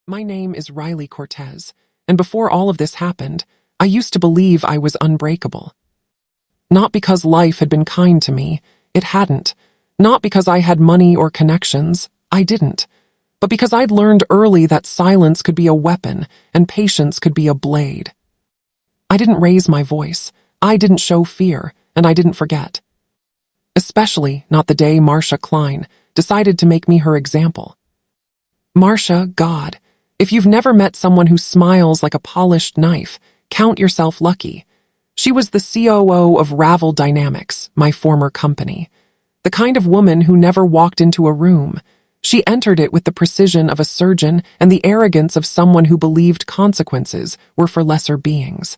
My name is Riley Cortez, and before all of this happened, I used to believe I was unbreakable. Not because life had been kind to me, it hadn't. Not because I had money or connections, I didn't. But because I'd learned early that silence could be a weapon and patience could be a blade. I didn't raise my voice, I didn't show fear, and I didn't forget. Especially not the day Marsha Kline decided to make me her example. Marsha, God, if you've never met someone who smiles like a polished knife, count yourself lucky. She was the COO of Ravel Dynamics, my former company. The kind of woman who never walked into a room. She entered it with the precision of a surgeon and the arrogance of someone who believed consequences were for lesser beings.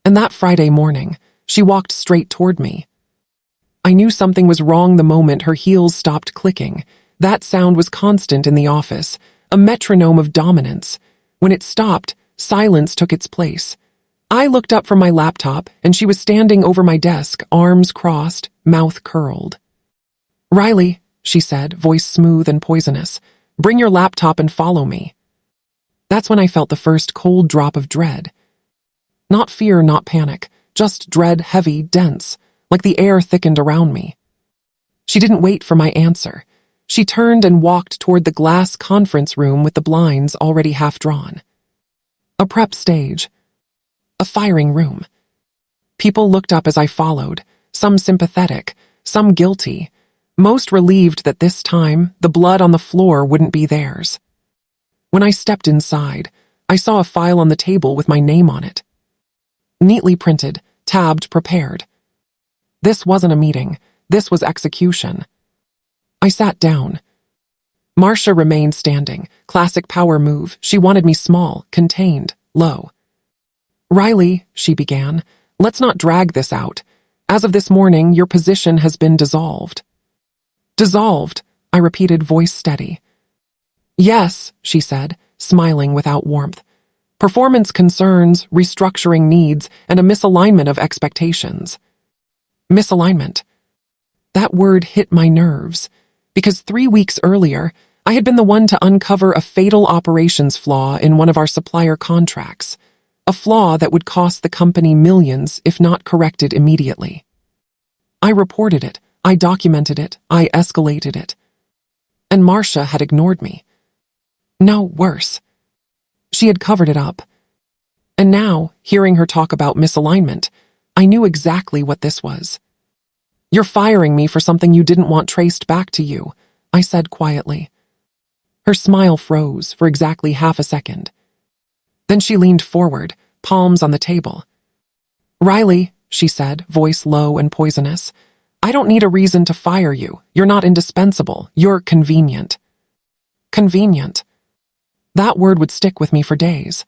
And that Friday morning, she walked straight toward me. I knew something was wrong the moment her heels stopped clicking. That sound was constant in the office, a metronome of dominance. When it stopped, silence took its place. I looked up from my laptop, and she was standing over my desk, arms crossed, mouth curled. "Riley," she said, voice smooth and poisonous, "bring your laptop and follow me." That's when I felt the first cold drop of dread. Not fear, not panic, just dread, heavy, dense, like the air thickened around me. She didn't wait for my answer. She turned and walked toward the glass conference room with the blinds already half drawn. A prep stage. A firing room. People looked up as I followed, some sympathetic, some guilty, most relieved that this time the blood on the floor wouldn't be theirs. When I stepped inside, I saw a file on the table with my name on it. Neatly printed, tabbed, prepared. This wasn't a meeting, this was execution. I sat down. Marsha remained standing, classic power move. She wanted me small, contained, low. "Riley," she began, "let's not drag this out. As of this morning, your position has been dissolved." "Dissolved," I repeated, voice steady. "Yes," she said, smiling without warmth. "Performance concerns, restructuring needs, and a misalignment of expectations." Misalignment. That word hit my nerves, because 3 weeks earlier, I had been the one to uncover a fatal operations flaw in one of our supplier contracts, a flaw that would cost the company millions if not corrected immediately. I reported it, I documented it, I escalated it. And Marsha had ignored me. No, worse. She had covered it up. And now, hearing her talk about misalignment, I knew exactly what this was. "You're firing me for something you didn't want traced back to you," I said quietly. Her smile froze for exactly half a second. Then she leaned forward, palms on the table. "Riley," she said, voice low and poisonous, "I don't need a reason to fire you. You're not indispensable. You're convenient." Convenient. That word would stick with me for days.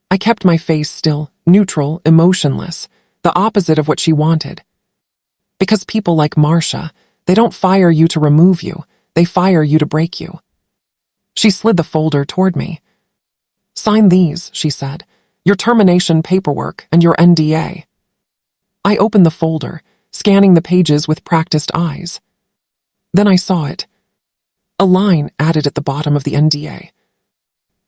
I kept my face still, neutral, emotionless, the opposite of what she wanted. Because people like Marsha, they don't fire you to remove you, they fire you to break you. She slid the folder toward me. "Sign these," she said, "your termination paperwork and your NDA." I opened the folder, scanning the pages with practiced eyes. Then I saw it. A line added at the bottom of the NDA.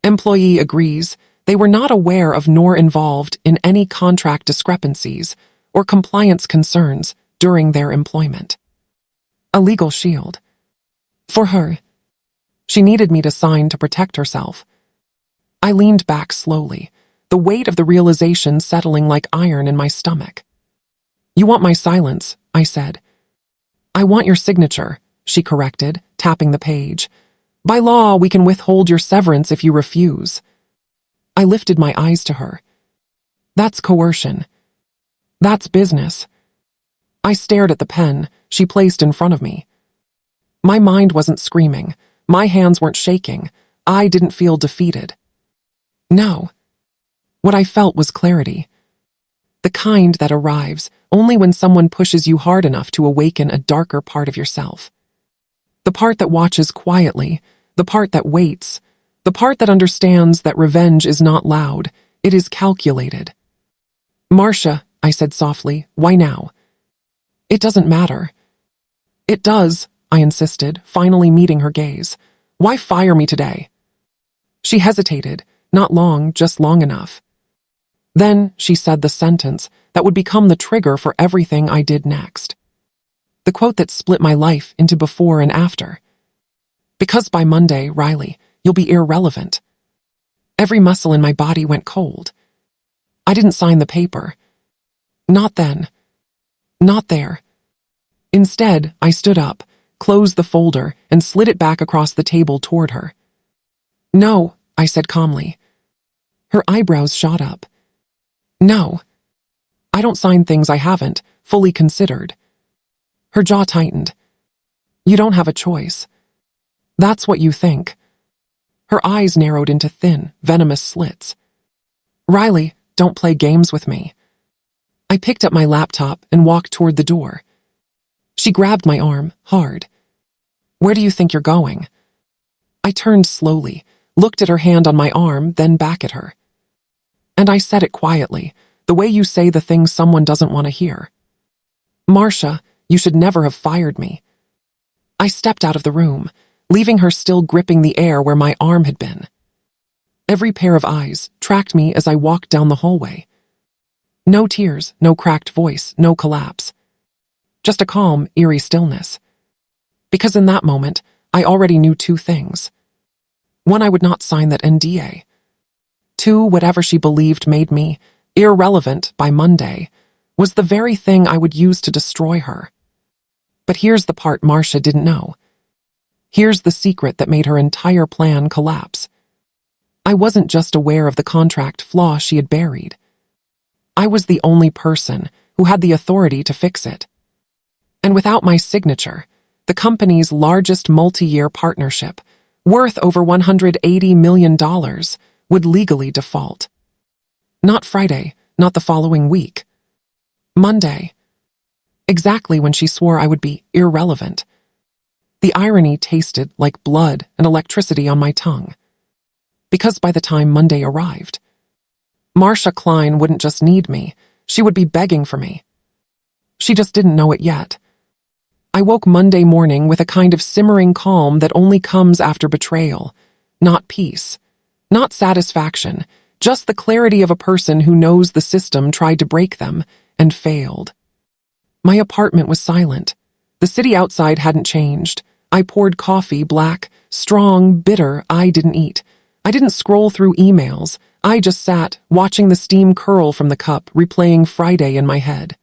"Employee agrees they were not aware of nor involved in any contract discrepancies or compliance concerns during their employment." A legal shield. For her. She needed me to sign to protect herself. I leaned back slowly, the weight of the realization settling like iron in my stomach. "You want my silence," I said. "I want your signature," she corrected, tapping the page. "By law, we can withhold your severance if you refuse." I lifted my eyes to her. "That's coercion. That's business." I stared at the pen she placed in front of me. My mind wasn't screaming. My hands weren't shaking. I didn't feel defeated. No. What I felt was clarity. The kind that arrives only when someone pushes you hard enough to awaken a darker part of yourself. The part that watches quietly, the part that waits, the part that understands that revenge is not loud, it is calculated. "Marsha," I said softly, "why now?" "It doesn't matter." "It does," I insisted, finally meeting her gaze. "Why fire me today?" She hesitated, not long, just long enough. Then she said the sentence that would become the trigger for everything I did next. The quote that split my life into before and after. Because by Monday, Riley, you'll be irrelevant. Every muscle in my body went cold. I didn't sign the paper. Not then. Not there. Instead, I stood up, closed the folder, and slid it back across the table toward her. No, I said calmly. Her eyebrows shot up. No. I don't sign things I haven't fully considered. Her jaw tightened. You don't have a choice. That's what you think. Her eyes narrowed into thin, venomous slits. Riley, don't play games with me. I picked up my laptop and walked toward the door. She grabbed my arm, hard. Where do you think you're going? I turned slowly, looked at her hand on my arm, then back at her. And I said it quietly, the way you say the things someone doesn't want to hear. Marsha, you should never have fired me. I stepped out of the room, leaving her still gripping the air where my arm had been. Every pair of eyes tracked me as I walked down the hallway. No tears, no cracked voice, no collapse. Just a calm, eerie stillness. Because in that moment, I already knew two things. One, I would not sign that NDA. Two, whatever she believed made me irrelevant by Monday was the very thing I would use to destroy her. But here's the part Marsha didn't know. Here's the secret that made her entire plan collapse. I wasn't just aware of the contract flaw she had buried. I was the only person who had the authority to fix it. And without my signature, the company's largest multi-year partnership, worth over $180 million, would legally default. Not Friday, not the following week. Monday. Exactly when she swore I would be irrelevant. The irony tasted like blood and electricity on my tongue. Because by the time Monday arrived, Marsha Kline wouldn't just need me, she would be begging for me. She just didn't know it yet. I woke Monday morning with a kind of simmering calm that only comes after betrayal. Not peace. Not satisfaction. Just the clarity of a person who knows the system tried to break them and failed. My apartment was silent. The city outside hadn't changed. I poured coffee, black, strong, bitter. I didn't eat. I didn't scroll through emails. I just sat, watching the steam curl from the cup, replaying Friday in my head.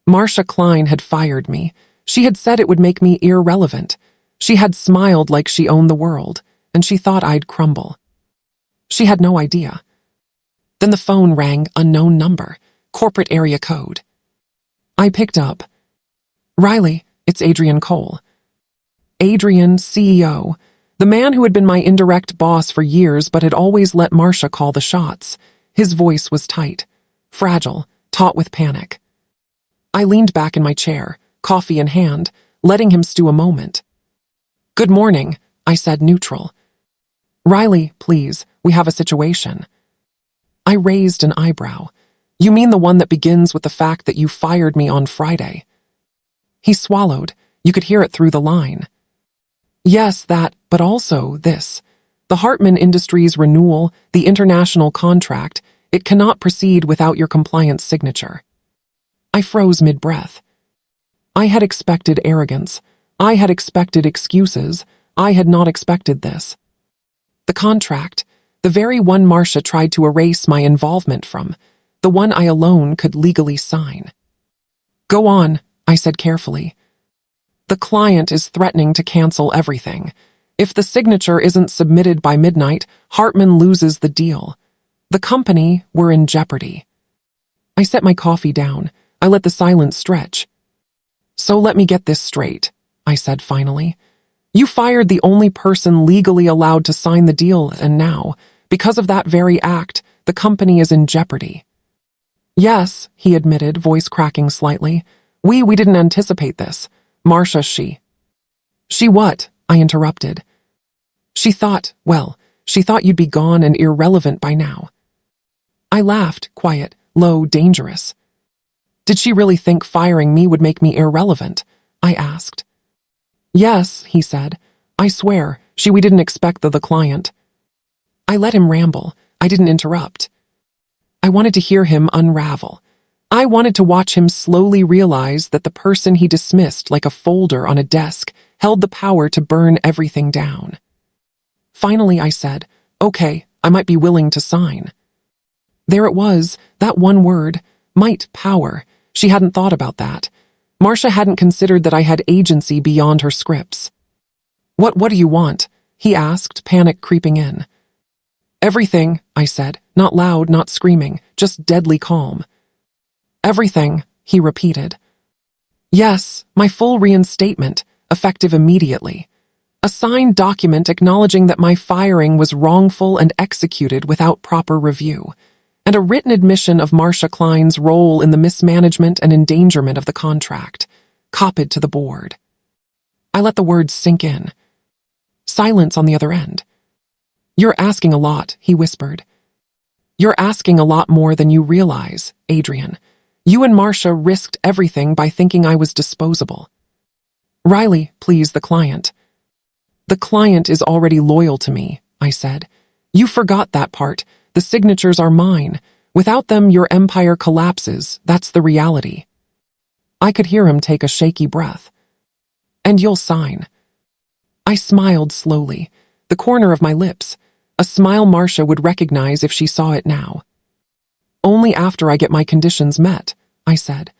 Marsha Kline had fired me. She had said it would make me irrelevant. She had smiled like she owned the world, and she thought I'd crumble. She had no idea. Then the phone rang, unknown number, corporate area code. I picked up. Riley, it's Adrian Cole. Adrian, CEO, the man who had been my indirect boss for years but had always let Marsha call the shots. His voice was tight, fragile, taut with panic. I leaned back in my chair, coffee in hand, letting him stew a moment. Good morning, I said neutral. Riley, please, we have a situation. I raised an eyebrow. You mean the one that begins with the fact that you fired me on Friday? He swallowed. You could hear it through the line. Yes, that, but also this. The Hartman Industries renewal, the international contract, it cannot proceed without your compliance signature. I froze mid-breath. I had expected arrogance. I had expected excuses. I had not expected this. The contract, the very one Marsha tried to erase my involvement from, the one I alone could legally sign. Go on, I said carefully. The client is threatening to cancel everything. If the signature isn't submitted by midnight, Hartman loses the deal. The company were in jeopardy. I set my coffee down. I let the silence stretch. So let me get this straight, I said finally. You fired the only person legally allowed to sign the deal, and now, because of that very act, the company is in jeopardy. Yes, he admitted, voice cracking slightly. We didn't anticipate this. Marsha, She what? I interrupted. She thought you'd be gone and irrelevant by now. I laughed, quiet, low, dangerous. Did she really think firing me would make me irrelevant? I asked. Yes, he said. I swear, we didn't expect the client. I let him ramble. I didn't interrupt. I wanted to hear him unravel. I wanted to watch him slowly realize that the person he dismissed like a folder on a desk held the power to burn everything down. Finally, I said, "Okay, I might be willing to sign." There it was, that one word, might, power. She hadn't thought about that. Marsha hadn't considered that I had agency beyond her scripts. What do you want?" he asked, panic creeping in. "Everything," I said, not loud, not screaming, just deadly calm. "Everything," he repeated. "Yes, my full reinstatement, effective immediately. A signed document acknowledging that my firing was wrongful and executed without proper review, and a written admission of Marsha Kline's role in the mismanagement and endangerment of the contract, copied to the board." I let the words sink in. Silence on the other end. "You're asking a lot," he whispered. "You're asking a lot more than you realize, Adrian. You and Marsha risked everything by thinking I was disposable." "Riley, please, the client." "The client is already loyal to me," I said. "You forgot that part. The signatures are mine. Without them, your empire collapses. That's the reality." I could hear him take a shaky breath. "And you'll sign." I smiled slowly, the corner of my lips, a smile Marsha would recognize if she saw it now. "Only after I get my conditions met," I said.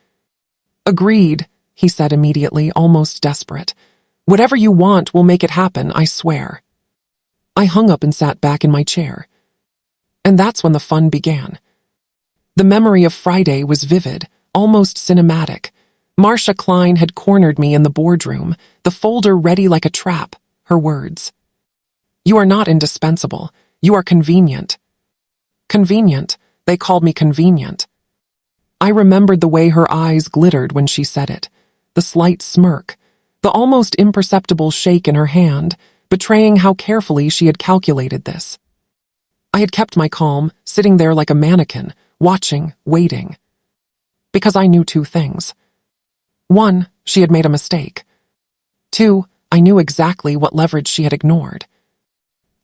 "Agreed," he said immediately, almost desperate. "Whatever you want, we'll make it happen, I swear." I hung up and sat back in my chair. And that's when the fun began. The memory of Friday was vivid, almost cinematic. Marsha Kline had cornered me in the boardroom, the folder ready like a trap, her words. "You are not indispensable. You are convenient." Convenient. They called me convenient. I remembered the way her eyes glittered when she said it, the slight smirk, the almost imperceptible shake in her hand, betraying how carefully she had calculated this. I had kept my calm, sitting there like a mannequin, watching, waiting. Because I knew two things. 1, she had made a mistake. 2, I knew exactly what leverage she had ignored.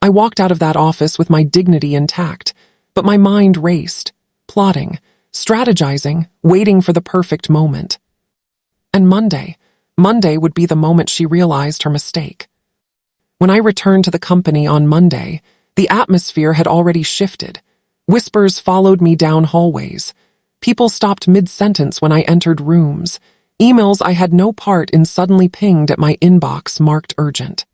I walked out of that office with my dignity intact, but my mind raced, plotting, strategizing, waiting for the perfect moment. And Monday would be the moment she realized her mistake. When I returned to the company on Monday, the atmosphere had already shifted. Whispers followed me down hallways. People stopped mid-sentence when I entered rooms. Emails I had no part in suddenly pinged at my inbox marked urgent.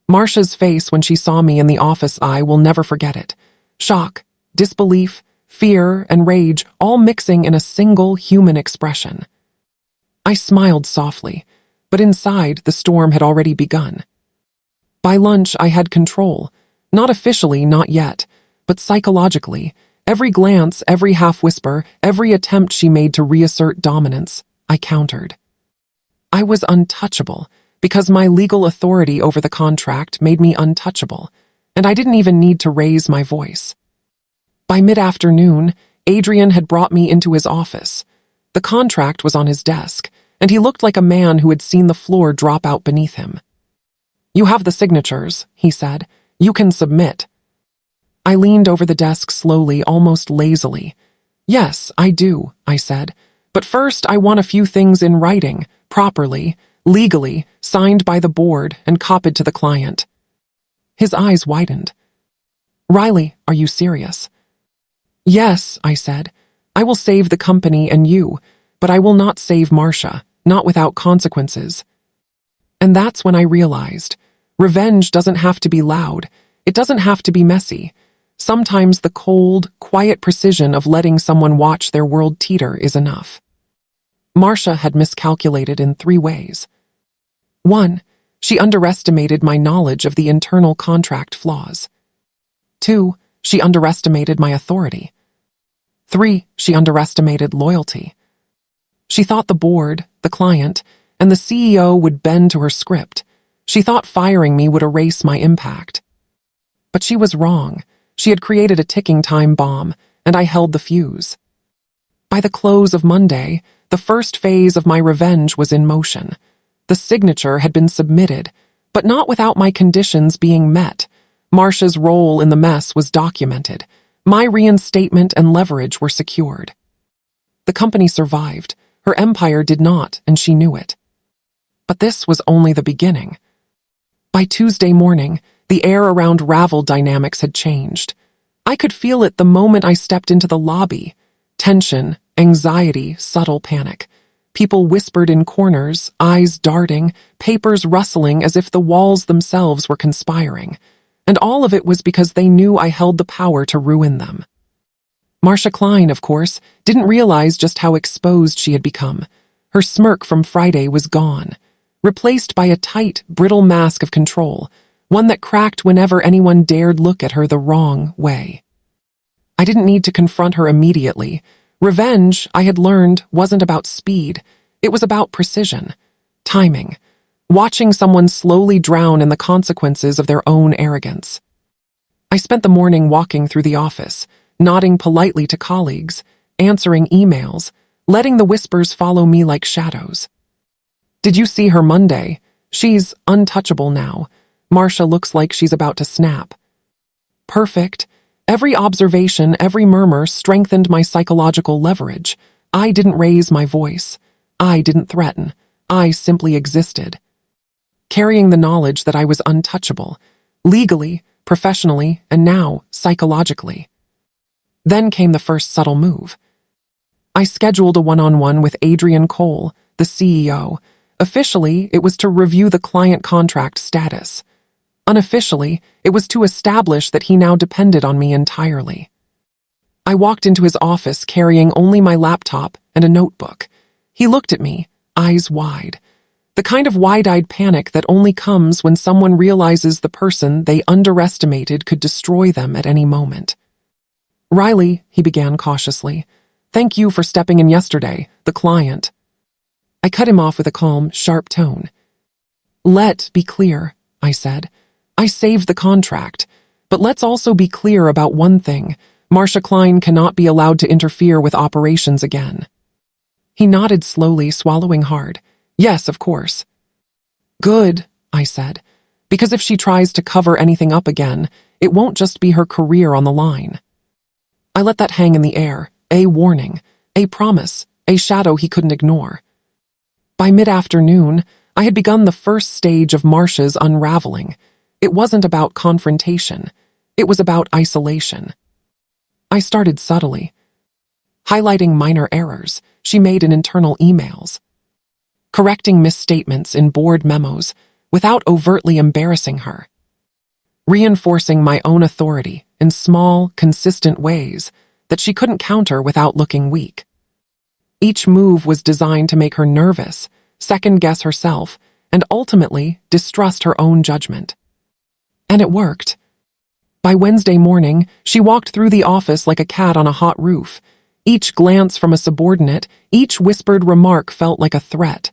Marsha's face when she saw me in the office, I will never forget it. Shock, disbelief, fear, and rage all mixing in a single human expression. I smiled softly, but inside the storm had already begun. By lunch I had control. Not officially, not yet, but psychologically, every glance, every half-whisper, every attempt she made to reassert dominance, I countered. I was untouchable, because my legal authority over the contract made me untouchable, and I didn't even need to raise my voice. By mid-afternoon, Adrian had brought me into his office. The contract was on his desk, and he looked like a man who had seen the floor drop out beneath him. "You have the signatures," he said. "You can submit." I leaned over the desk slowly, almost lazily. "Yes, I do," I said. "But first I want a few things in writing, properly, legally, signed by the board and copied to the client." His eyes widened. "Riley, are you serious?" "Yes," I said. "I will save the company and you, but I will not save Marsha, not without consequences." And that's when I realized, revenge doesn't have to be loud. It doesn't have to be messy. Sometimes the cold, quiet precision of letting someone watch their world teeter is enough. Marsha had miscalculated in 3 ways. 1, she underestimated my knowledge of the internal contract flaws. 2, she underestimated my authority. 3, she underestimated loyalty. She thought the board, the client, and the CEO would bend to her script. She thought firing me would erase my impact. But she was wrong. She had created a ticking time bomb, and I held the fuse. By the close of Monday, the first phase of my revenge was in motion. The signature had been submitted, but not without my conditions being met. Marsha's role in the mess was documented. My reinstatement and leverage were secured. The company survived. Her empire did not, and she knew it. But this was only the beginning. By Tuesday morning, the air around Ravel Dynamics had changed. I could feel it the moment I stepped into the lobby. Tension, anxiety, subtle panic. People whispered in corners, eyes darting, papers rustling as if the walls themselves were conspiring. And all of it was because they knew I held the power to ruin them. Marsha Kline, of course, didn't realize just how exposed she had become. Her smirk from Friday was gone, replaced by a tight, brittle mask of control, one that cracked whenever anyone dared look at her the wrong way. I didn't need to confront her immediately. Revenge, I had learned, wasn't about speed. It was about precision, timing, watching someone slowly drown in the consequences of their own arrogance. I spent the morning walking through the office, nodding politely to colleagues, answering emails, letting the whispers follow me like shadows. Did you see her Monday? She's untouchable now. Marsha looks like she's about to snap. Perfect. Every observation, every murmur strengthened my psychological leverage. I didn't raise my voice. I didn't threaten. I simply existed. Carrying the knowledge that I was untouchable, legally, professionally, and now psychologically. Then came the first subtle move. I scheduled a one-on-one with Adrian Cole, the CEO. Officially, it was to review the client contract status. Unofficially, it was to establish that he now depended on me entirely. I walked into his office carrying only my laptop and a notebook. He looked at me, eyes wide. The kind of wide-eyed panic that only comes when someone realizes the person they underestimated could destroy them at any moment. Riley, he began cautiously, thank you for stepping in yesterday, the client. I cut him off with a calm, sharp tone. Let's be clear, I said. I saved the contract, but let's also be clear about one thing. Marsha Kline cannot be allowed to interfere with operations again. He nodded slowly, swallowing hard. Yes, of course. Good, I said, because if she tries to cover anything up again, it won't just be her career on the line. I let that hang in the air, a warning, a promise, a shadow he couldn't ignore. By mid-afternoon, I had begun the first stage of Marsha's unraveling. It wasn't about confrontation. It was about isolation. I started subtly, highlighting minor errors she made in internal emails, correcting misstatements in board memos without overtly embarrassing her, reinforcing my own authority in small, consistent ways that she couldn't counter without looking weak. Each move was designed to make her nervous, second-guess herself, and ultimately distrust her own judgment. And it worked. By Wednesday morning, she walked through the office like a cat on a hot roof. Each glance from a subordinate, each whispered remark felt like a threat.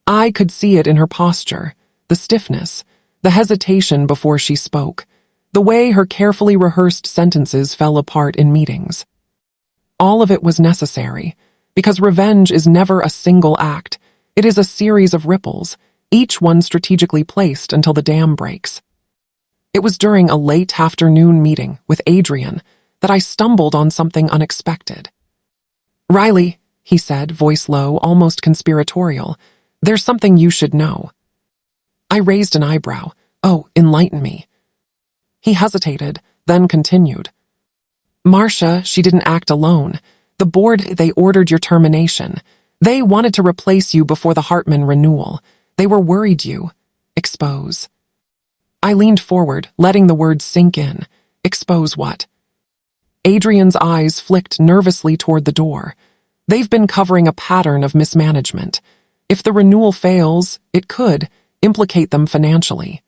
I could see it in her posture, the stiffness, the hesitation before she spoke, the way her carefully rehearsed sentences fell apart in meetings. All of it was necessary, because revenge is never a single act. It is a series of ripples, each one strategically placed until the dam breaks. It was during a late afternoon meeting with Adrian that I stumbled on something unexpected. Riley, he said, voice low, almost conspiratorial, there's something you should know. I raised an eyebrow. Oh, enlighten me. He hesitated, then continued. Marsha, she didn't act alone. The board, they ordered your termination. They wanted to replace you before the Hartman renewal. They were worried you. Expose. I leaned forward, letting the words sink in. Expose what? Adrian's eyes flicked nervously toward the door. They've been covering a pattern of mismanagement. If the renewal fails, it could implicate them financially.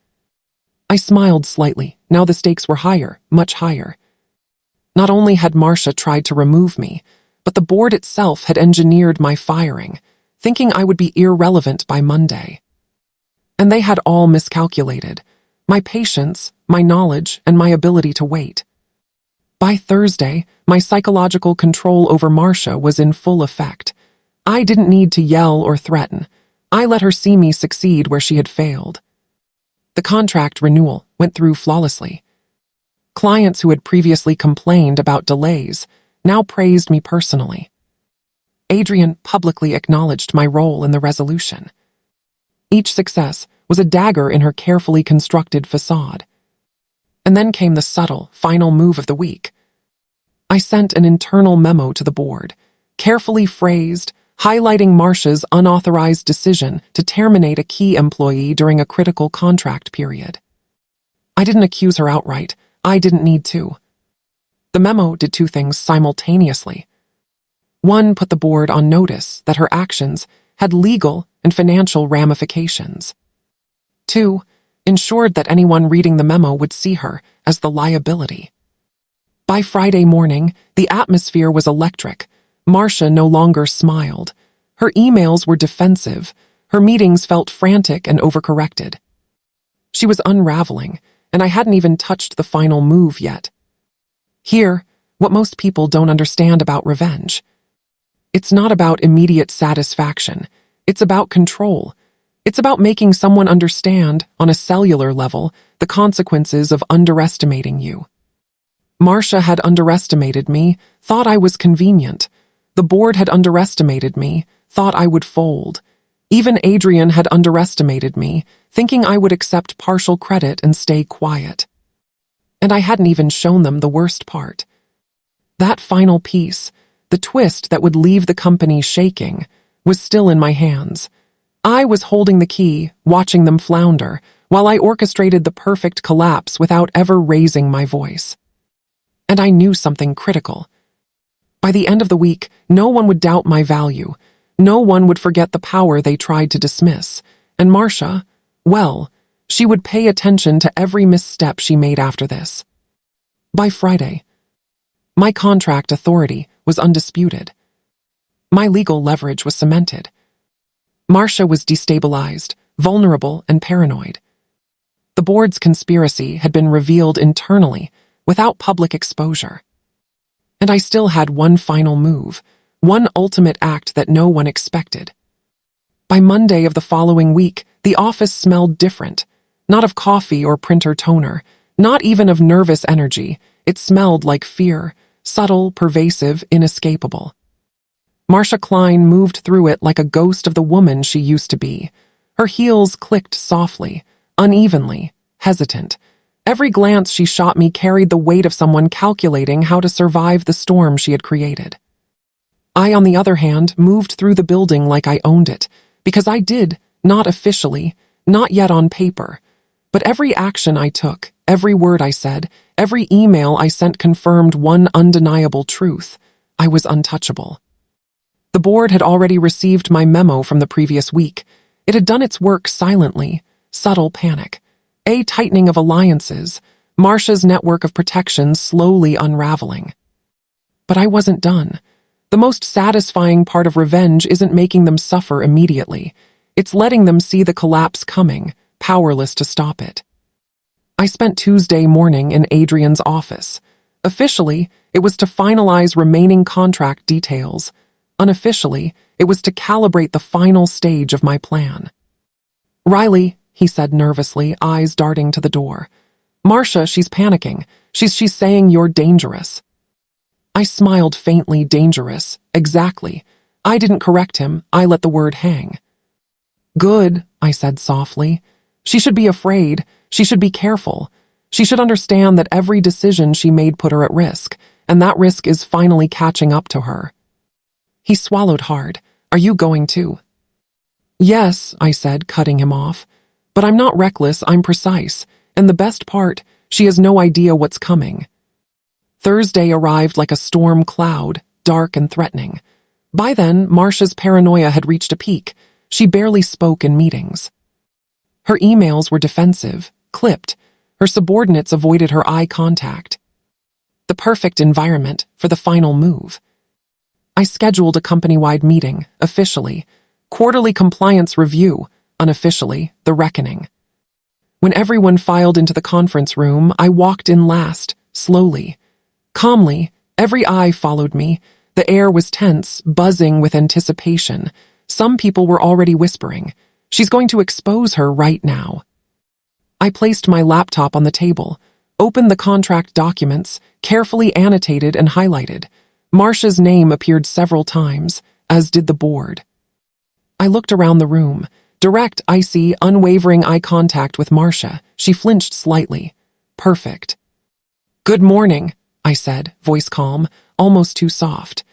I smiled slightly. Now the stakes were higher, much higher. Not only had Marsha tried to remove me, but the board itself had engineered my firing, thinking I would be irrelevant by Monday. And they had all miscalculated. My patience, my knowledge, and my ability to wait. By Thursday, my psychological control over Marsha was in full effect. I didn't need to yell or threaten. I let her see me succeed where she had failed. The contract renewal went through flawlessly. Clients who had previously complained about delays now praised me personally. Adrian publicly acknowledged my role in the resolution. Each success was a dagger in her carefully constructed facade. And then came the subtle, final move of the week. I sent an internal memo to the board, carefully phrased, highlighting Marsha's unauthorized decision to terminate a key employee during a critical contract period. I didn't accuse her outright. I didn't need to. The memo did two things simultaneously. One, put the board on notice that her actions had legal and financial ramifications. Two, ensured that anyone reading the memo would see her as the liability. By Friday morning, the atmosphere was electric. Marsha no longer smiled. Her emails were defensive. Her meetings felt frantic and overcorrected. She was unraveling, and I hadn't even touched the final move yet. Here, what most people don't understand about revenge. It's not about immediate satisfaction. It's about control. It's about making someone understand, on a cellular level, the consequences of underestimating you. Marsha had underestimated me, thought I was convenient. The board had underestimated me, thought I would fold. Even Adrian had underestimated me, thinking I would accept partial credit and stay quiet. And I hadn't even shown them the worst part. That final piece, the twist that would leave the company shaking, was still in my hands. I was holding the key, watching them flounder, while I orchestrated the perfect collapse without ever raising my voice. And I knew something critical. By the end of the week, no one would doubt my value. No one would forget the power they tried to dismiss. And Marsha, well, she would pay attention to every misstep she made after this. By Friday, my contract authority was undisputed. My legal leverage was cemented. Marsha was destabilized, vulnerable, and paranoid. The board's conspiracy had been revealed internally, without public exposure. And I still had one final move, one ultimate act that no one expected. By Monday of the following week, the office smelled different. Not of coffee or printer toner, not even of nervous energy. It smelled like fear, subtle, pervasive, inescapable. Marsha Kline moved through it like a ghost of the woman she used to be. Her heels clicked softly, unevenly, hesitant. Every glance she shot me carried the weight of someone calculating how to survive the storm she had created. I, on the other hand, moved through the building like I owned it, because I did, not officially, not yet on paper. But every action I took, every word I said, every email I sent confirmed one undeniable truth. I was untouchable. The board had already received my memo from the previous week. It had done its work silently, subtle panic. A tightening of alliances, Marsha's network of protections slowly unraveling. But I wasn't done. The most satisfying part of revenge isn't making them suffer immediately. It's letting them see the collapse coming, powerless to stop it. I spent Tuesday morning in Adrian's office. Officially, it was to finalize remaining contract details. Unofficially, it was to calibrate the final stage of my plan. "Riley," he said nervously, eyes darting to the door. "Marsha, she's panicking. She's saying you're dangerous." I smiled faintly. Dangerous, exactly. I didn't correct him. I let the word hang. "Good," I said softly. "She should be afraid. She should be careful. She should understand that every decision she made put her at risk, and that risk is finally catching up to her." He swallowed hard. "Are you going to?" "Yes," I said, cutting him off. "But I'm not reckless, I'm precise. And the best part, she has no idea what's coming." Thursday arrived like a storm cloud, dark and threatening. By then, Marsha's paranoia had reached a peak. She barely spoke in meetings. Her emails were defensive, clipped. Her subordinates avoided her eye contact. The perfect environment for the final move. I scheduled a company-wide meeting, officially. Quarterly compliance review, unofficially, the reckoning. When everyone filed into the conference room, I walked in last, slowly. Calmly, every eye followed me. The air was tense, buzzing with anticipation. Some people were already whispering, "She's going to expose her right now." I placed my laptop on the table. opened the contract documents, carefully annotated and highlighted. Marsha's name appeared several times, as did the board. I looked around the room. Direct, icy, unwavering eye contact with Marsha. She flinched slightly. Perfect. "Good morning," I said, voice calm, almost too soft.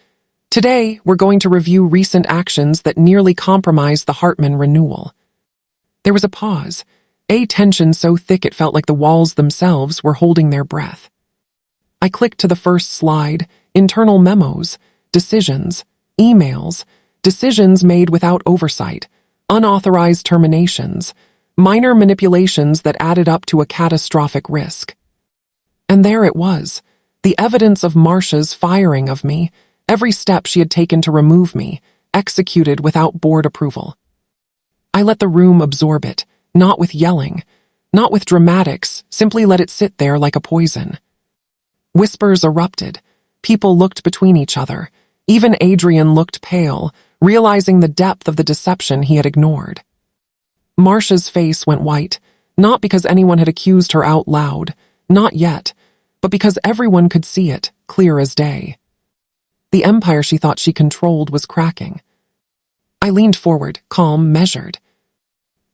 "Today, we're going to review recent actions that nearly compromised the Hartman renewal." There was a pause, a tension so thick it felt like the walls themselves were holding their breath. I clicked to the first slide, internal memos, decisions, emails, decisions made without oversight, unauthorized terminations, minor manipulations that added up to a catastrophic risk. And there it was, the evidence of Marsha's firing of me, every step she had taken to remove me, executed without board approval. I let the room absorb it, not with yelling, not with dramatics, simply let it sit there like a poison. Whispers erupted. People looked between each other. Even Adrian looked pale, realizing the depth of the deception he had ignored. Marsha's face went white, not because anyone had accused her out loud, not yet, but because everyone could see it, clear as day. The empire she thought she controlled was cracking. I leaned forward, calm, measured.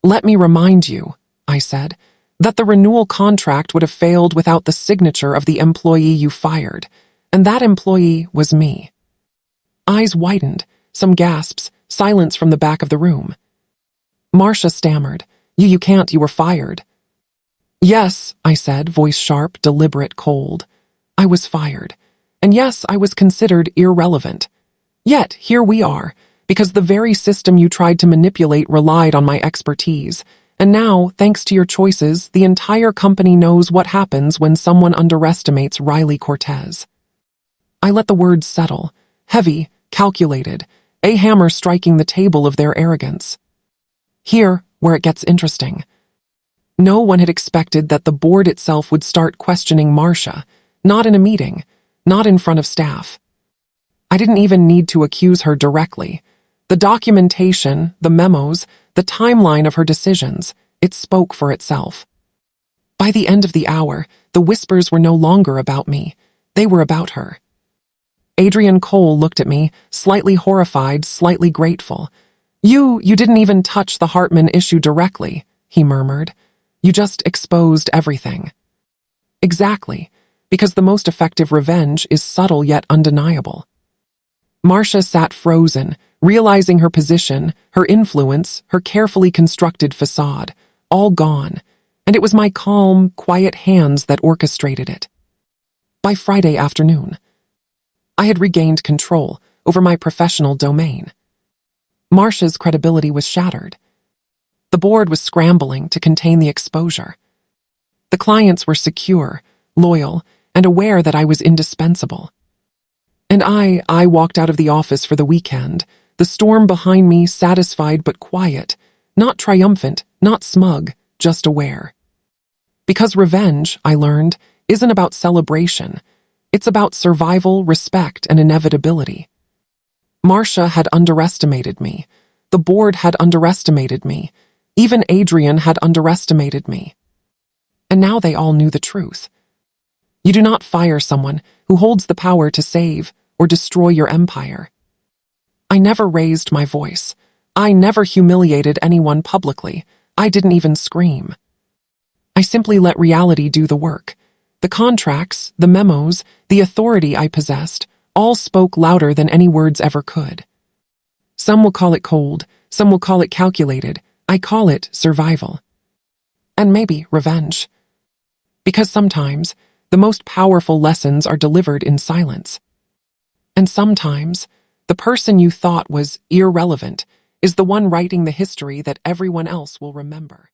"Let me remind you," I said, "that the renewal contract would have failed without the signature of the employee you fired, and that employee was me." Eyes widened, some gasps, silence from the back of the room. Marsha stammered, You can't, you were fired." "Yes," I said, voice sharp, deliberate, cold. "I was fired. And yes, I was considered irrelevant. Yet, here we are, because the very system you tried to manipulate relied on my expertise. And now, thanks to your choices, the entire company knows what happens when someone underestimates Riley Cortez." I let the words settle, heavy, calculated, a hammer striking the table of their arrogance. Here, where it gets interesting. No one had expected that the board itself would start questioning Marsha, not in a meeting, not in front of staff. I didn't even need to accuse her directly. The documentation, the memos, the timeline of her decisions, it spoke for itself. By the end of the hour, the whispers were no longer about me. They were about her. Adrian Cole looked at me, slightly horrified, slightly grateful. You didn't even touch the Hartman issue directly," he murmured. "You just exposed everything." Exactly, because the most effective revenge is subtle yet undeniable. Marsha sat frozen, realizing her position, her influence, her carefully constructed facade, all gone, and it was my calm, quiet hands that orchestrated it. By Friday afternoon, I had regained control over my professional domain. Marsha's credibility was shattered. The board was scrambling to contain the exposure. The clients were secure, loyal, and aware that I was indispensable. And I walked out of the office for the weekend, the storm behind me, satisfied but quiet, not triumphant, not smug, just aware. Because revenge, I learned, isn't about celebration. It's about survival, respect, and inevitability. Marsha had underestimated me. The board had underestimated me. Even Adrian had underestimated me. And now they all knew the truth. You do not fire someone who holds the power to save or destroy your empire. I never raised my voice. I never humiliated anyone publicly. I didn't even scream. I simply let reality do the work. The contracts, the memos, the authority I possessed, all spoke louder than any words ever could. Some will call it cold, some will call it calculated. I call it survival. And maybe revenge. Because sometimes, the most powerful lessons are delivered in silence. And sometimes, the person you thought was irrelevant is the one writing the history that everyone else will remember.